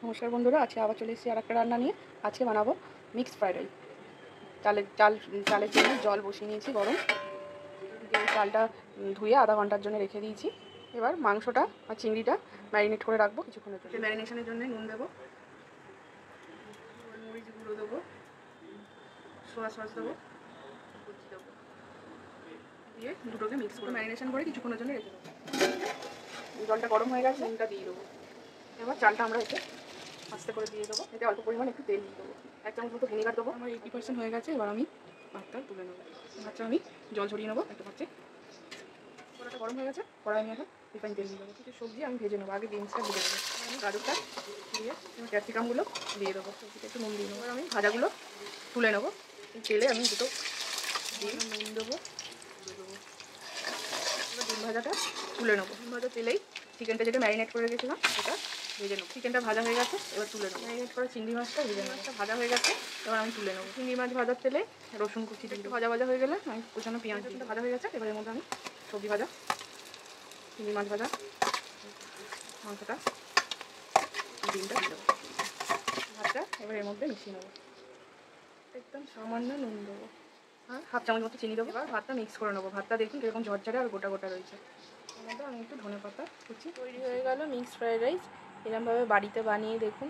নমস্কার বন্ধুরা, আজকে আবার চলে এসেছি আর একটা রান্না নিয়ে। আজকে বানাবো মিক্সড ফ্রাইড রাইস। চালের জন্য জল বসিয়ে নিয়েছি গরম, চালটা ধুয়ে আধা ঘন্টার জন্য রেখে দিয়েছি। এবার মাংসটা আর চিংড়িটা ম্যারিনেট করে রাখবো কিছুক্ষণের জন্য। ম্যারিনেশনের জন্য নুন দেবো, গোলমরিচ গুঁড়ো দেবো, সোয়া সস দেবো, দেবো দিয়ে দুটোকে মিক্স করে ম্যারিনেশন করে কিছুক্ষণের জন্য রেখে দেবো। জলটা গরম হয়ে গেছে, নুনটা দিয়ে দেবো। এবার চালটা আমরা এতে আস্তে করে দিয়ে দেবো। এতে অল্প পরিমাণ একটু তেল দিয়ে দেবো, 1 চামচ মতো ভিনেগার দেবো। আমার 80% হয়ে গেছে। এবার আমি ভাতটা তুলে নেবো। ভাতটা আমি জল ছড়িয়ে নেবো একটা পাত্রে। কড়াটা গরম হয়ে গেছে, কড়াই আমি এখন রিফাইন তেল দিয়ে দেবো। কিছু সবজি আমি ভেজে নেবো, আগে বিনসটা ভেজে দেবো। আমি গাজরটা দিয়ে ক্যাপসিকামগুলো দিয়ে দেবো, সবজিতে একটু নুন দিয়ে দেবো। এবার আমি ভাজাগুলো তুলে নেবো। তেলে আমি দুটো দিয়ে নুন দেবো, এবার ডিম ভাজাটা তুলে নেবো। ডিম ভাজা তেলেই চিকেনটা যেটা ম্যারিনেট করে রেখেছিলাম সেটা ভেজে নেবো। চিকেনটা ভাজা হয়ে গেছে, এবার তুলে নেবো। ম্যারিনেট করা চিংড়ি মাছটা ভেজে নেবো। মাছটা ভাজা হয়ে গেছে, এবার আমি তুলে নেবো। চিংড়ি মাছ ভাজার তেলে রসুন কুচি একটু ভাজা ভাজা হয়ে গেলে আমি কুচানো পেঁয়াজ ভাজা হয়ে গেছে। এবার এর মধ্যে আমি সবজি ভাজা, চিংড়ি মাছ ভাজা, মাংসটা, ডিমটা দিয়ে দেবো। ভাতটা এবার এর মধ্যে মিশিয়ে নেবো। একদম সামান্য নুন দেবো আর 1/2 চামচ মতো চিনি দেবো। এবার ভাতটা মিক্স করে নেবো। ভাতটা দেখুন কীরকম ঝরঝরে আর গোটা গোটা রয়েছে। এর মধ্যে আমি একটু ধনে পাতা কুচি। তৈরি হয়ে গেল মিক্সড ফ্রাইড রাইস। এরকমভাবে বাড়িতে বানিয়ে দেখুন।